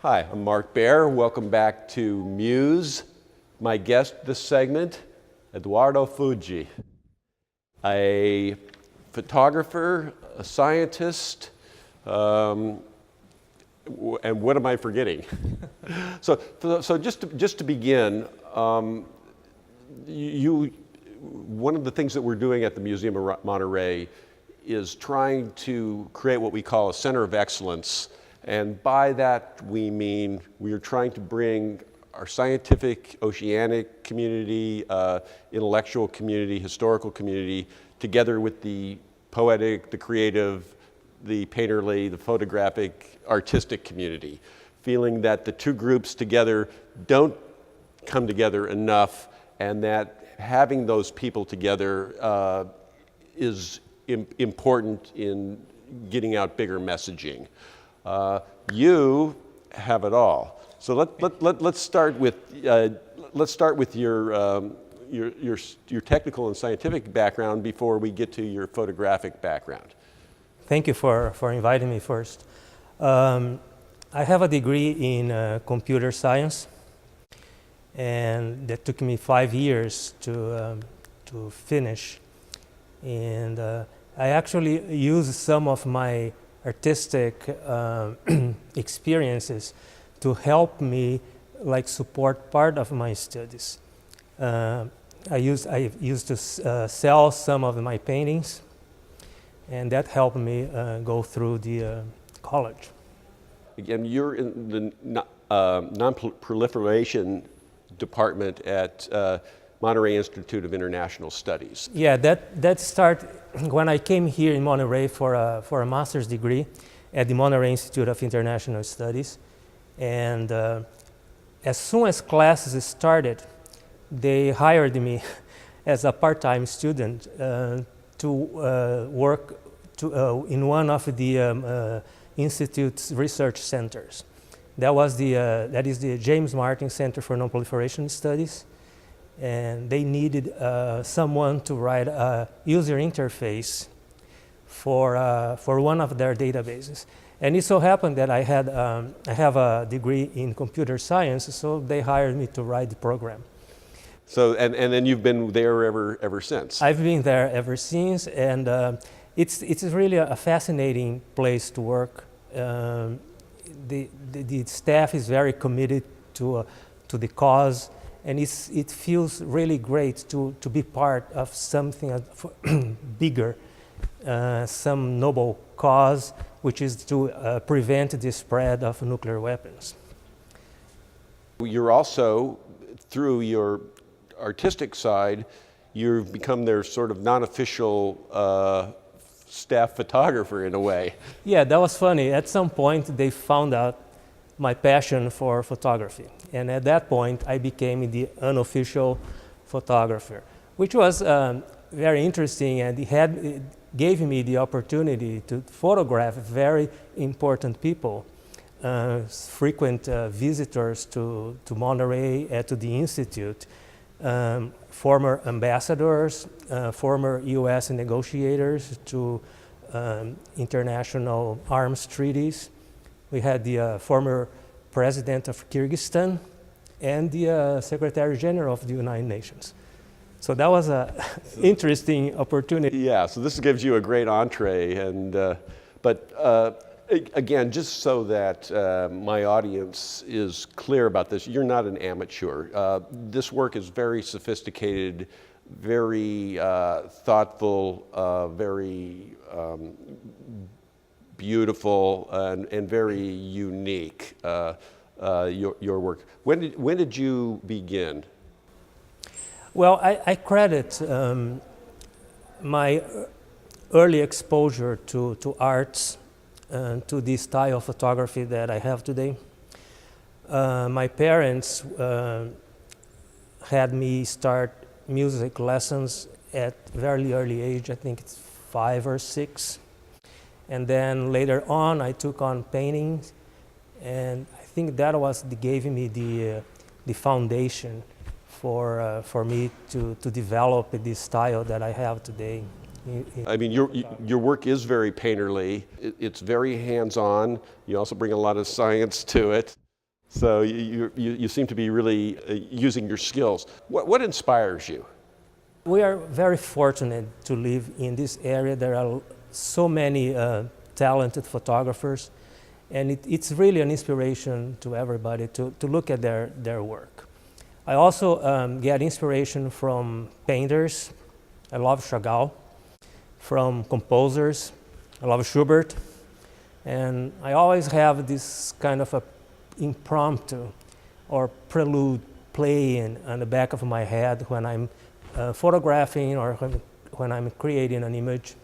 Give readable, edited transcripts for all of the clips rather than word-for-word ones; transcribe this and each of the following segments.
Hi, I'm Mark Baer. Welcome back to MUSE. My guest this segment, Eduardo Fujii, a photographer, a scientist, and what am I forgetting? So just to begin, one of the things that we're doing at the Museum of Monterey is trying to create what we call a center of excellence. And by that, we mean we are trying to bring our scientific, oceanic community, intellectual community, historical community, together with the poetic, the creative, the painterly, the photographic, artistic community, feeling that the two groups together don't come together enough, and that having those people together is important in getting out bigger messaging. You have it all. So let's start with your technical and scientific background before we get to your photographic background. Thank you for inviting me first. I have a degree in computer science, and that took me 5 years to finish. And I actually used some of my artistic experiences to help me support part of my studies. I used to sell some of my paintings, and that helped me go through the college. Again, you're in the non-proliferation department at Monterey Institute of International Studies. Yeah, that started when I came here in Monterey for a master's degree at the Monterey Institute of International Studies. And as soon as classes started, they hired me as a part-time student to work in one of the Institute's research centers. That is the James Martin Center for Non-Proliferation Studies. And they needed someone to write a user interface for one of their databases. And it so happened that I have a degree in computer science, so they hired me to write the program. So and then you've been there ever since. I've been there ever since, and it's really a fascinating place to work. The staff is very committed to the cause. And it feels really great to be part of something bigger, some noble cause, which is to prevent the spread of nuclear weapons. You're also, through your artistic side, you've become their sort of non-official staff photographer in a way. Yeah, that was funny. At some point, they found out my passion for photography. And at that point, I became the unofficial photographer, which was very interesting, and it gave me the opportunity to photograph very important people, frequent visitors to Monterey, to the Institute, former ambassadors, former US negotiators to international arms treaties. We had the former President of Kyrgyzstan and the Secretary General of the United Nations. So that was an interesting opportunity. Yeah, so this gives you a great entree. But again, just so that my audience is clear about this, you're not an amateur. This work is very sophisticated, very thoughtful, very beautiful and very unique, your work. When did you begin? Well, I credit my early exposure to arts and to the style of photography that I have today. My parents had me start music lessons at very early age, I think it's 5 or 6. And then later on, I took on painting, and I think that gave me the foundation for me to develop this style that I have today. I mean, your work is very painterly. It's very hands-on. You also bring a lot of science to it. So you seem to be really using your skills. What inspires you? We are very fortunate to live in this area. There are so many talented photographers, and it's really an inspiration to everybody to look at their work. I also get inspiration from painters. I love Chagall. From composers. I love Schubert. And I always have this kind of a impromptu or prelude playing on the back of my head when I'm photographing or when I'm creating an image.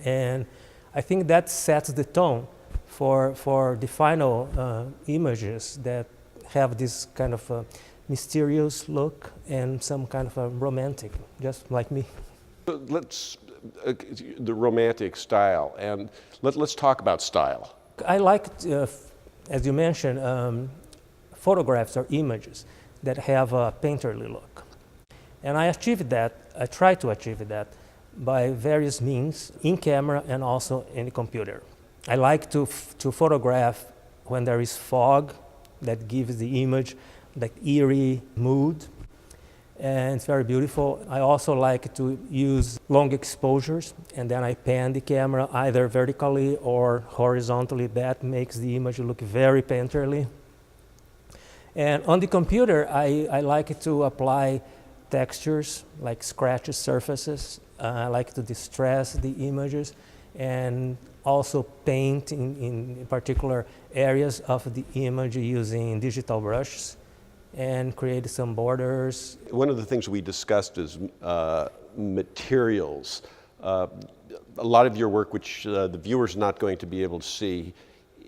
And I think that sets the tone for the final images that have this kind of a mysterious look and some kind of a romantic, just like me. Let's the romantic style, and let's talk about style. I like, as you mentioned, photographs or images that have a painterly look. And I achieved that, I try to achieve that by various means, in camera and also in the computer. I like to photograph when there is fog that gives the image that eerie mood, and it's very beautiful. I also like to use long exposures, and then I pan the camera either vertically or horizontally. That makes the image look very painterly. And on the computer, I like to apply textures, like scratch surfaces. I like to distress the images and also paint in particular areas of the image using digital brushes and create some borders. One of the things we discussed is materials. A lot of your work, which the viewer's not going to be able to see,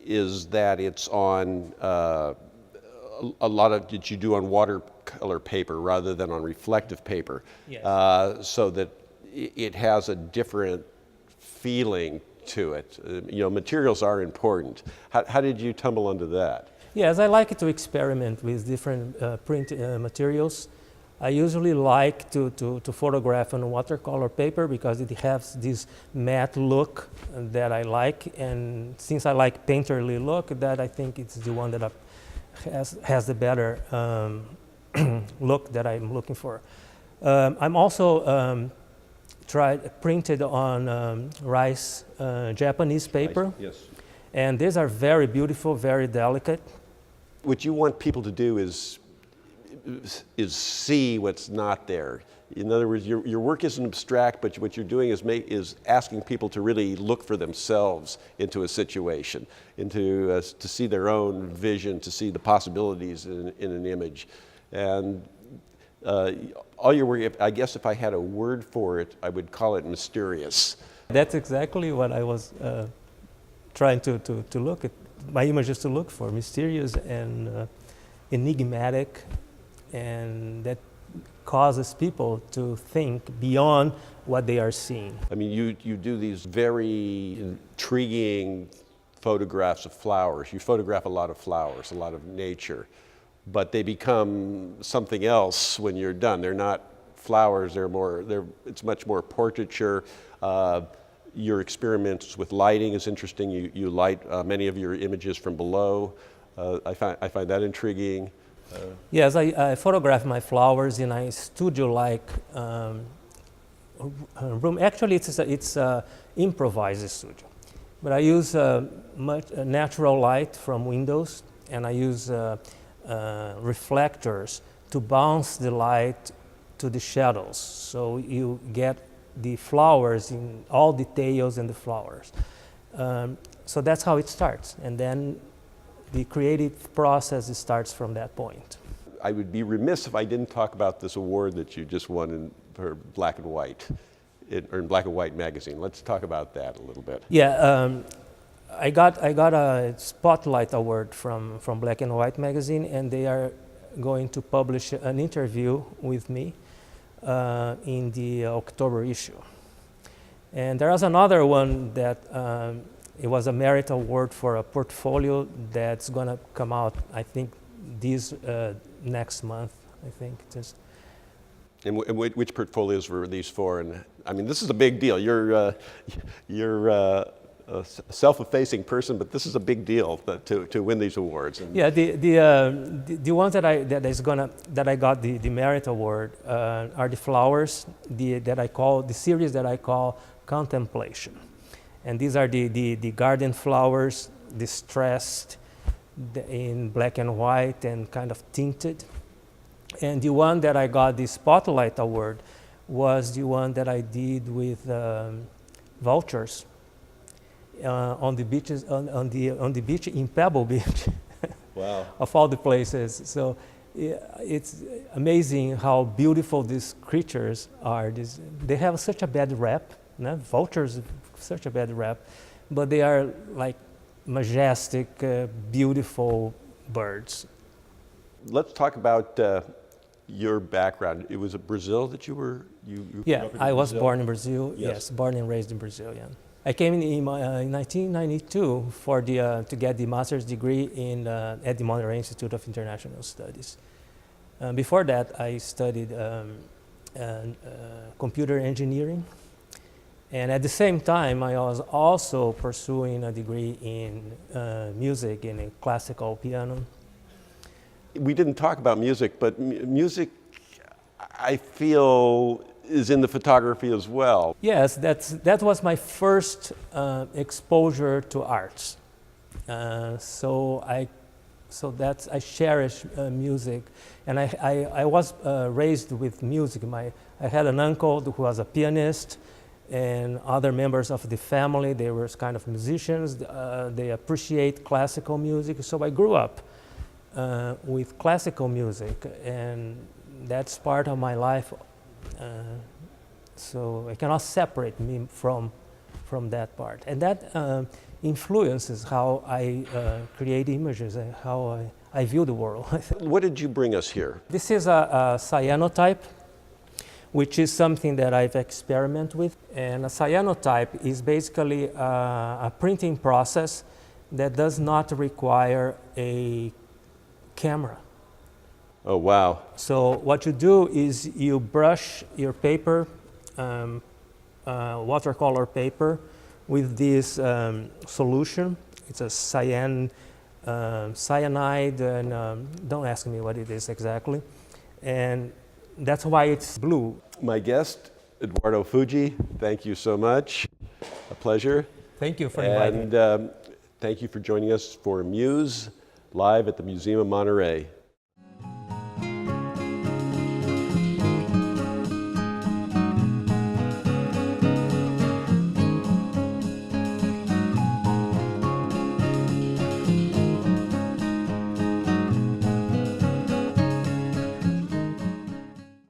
is that it's on a lot of that you do on watercolor paper rather than on reflective paper. Yes. So that it has a different feeling to it. Materials are important. How did you tumble onto that? Yes, I like to experiment with different print materials. I usually like to photograph on watercolor paper because it has this matte look that I like, and since I like painterly look, that I think it's the one that has the better look that I'm looking for. I'm also printed on rice Japanese paper. Yes. And these are very beautiful, very delicate. What you want people to do is see what's not there. In other words, your work isn't abstract, but what you're doing is asking people to really look for themselves into a situation, to see their own vision, to see the possibilities in an image. And all your work, I guess if I had a word for it, I would call it mysterious. That's exactly what I was trying to look at, my images to look for, mysterious and enigmatic, and that causes people to think beyond what they are seeing. I mean, you do these very intriguing photographs of flowers. You photograph a lot of flowers, a lot of nature, but they become something else when you're done. They're not flowers, it's much more portraiture. Your experiments with lighting is interesting. You light many of your images from below. I find that intriguing. Yes, I photograph my flowers in a studio-like room. Actually, it's a improvised studio, but I use natural light from windows, and I use reflectors to bounce the light to the shadows, so you get the flowers in all details in the flowers. So that's how it starts, and then the creative process starts from that point. I would be remiss if I didn't talk about this award that you just won for Black and White, in Black and White magazine. Let's talk about that a little bit. Yeah, I got a Spotlight Award from Black and White magazine, and they are going to publish an interview with me in the October issue. And there was another one that it was a Merit Award for a portfolio that's going to come out, I think, this next month, I think. And which portfolios were these for? And I mean, this is a big deal. You're a self-effacing person, but this is a big deal to win these awards. And Yeah, the ones that I got the merit award are the flowers the series that I call Contemplation, and these are the garden flowers, distressed, in black and white and kind of tinted. And the one that I got the Spotlight Award was the one that I did with vultures on the beaches on the beach in Pebble Beach. wow. Of all the places. So it's amazing how beautiful these creatures are. They have such a bad rep. No? Vultures, such a bad rep, but they are like majestic, beautiful birds. Let's talk about your background. It was Brazil that you grew Yeah, up in I was Brazil? born in Brazil. Yes, born and raised in Brazil. Yeah. I came in 1992 to get the master's degree at the Monterey Institute of International Studies. Before that, I studied computer engineering, and at the same time, I was also pursuing a degree in music, in classical piano. We didn't talk about music, but music, I feel, is in the photography as well. Yes, that was my first exposure to arts. So I cherish music, and I was raised with music. I had an uncle who was a pianist, and other members of the family, they were kind of musicians. They appreciate classical music, so I grew up with classical music, and that's part of my life. So I cannot separate me from that part, and that influences how I create images and how I view the world. What did you bring us here? This is a cyanotype, which is something that I've experimented with, and a cyanotype is basically a printing process that does not require a camera. Oh, wow. So what you do is you brush your paper, watercolor paper, with this solution. It's a cyanide, and don't ask me what it is exactly. And that's why it's blue. My guest, Eduardo Fujii, thank you so much. A pleasure. Thank you for inviting me. And thank you for joining us for MUSE live at the Museum of Monterey.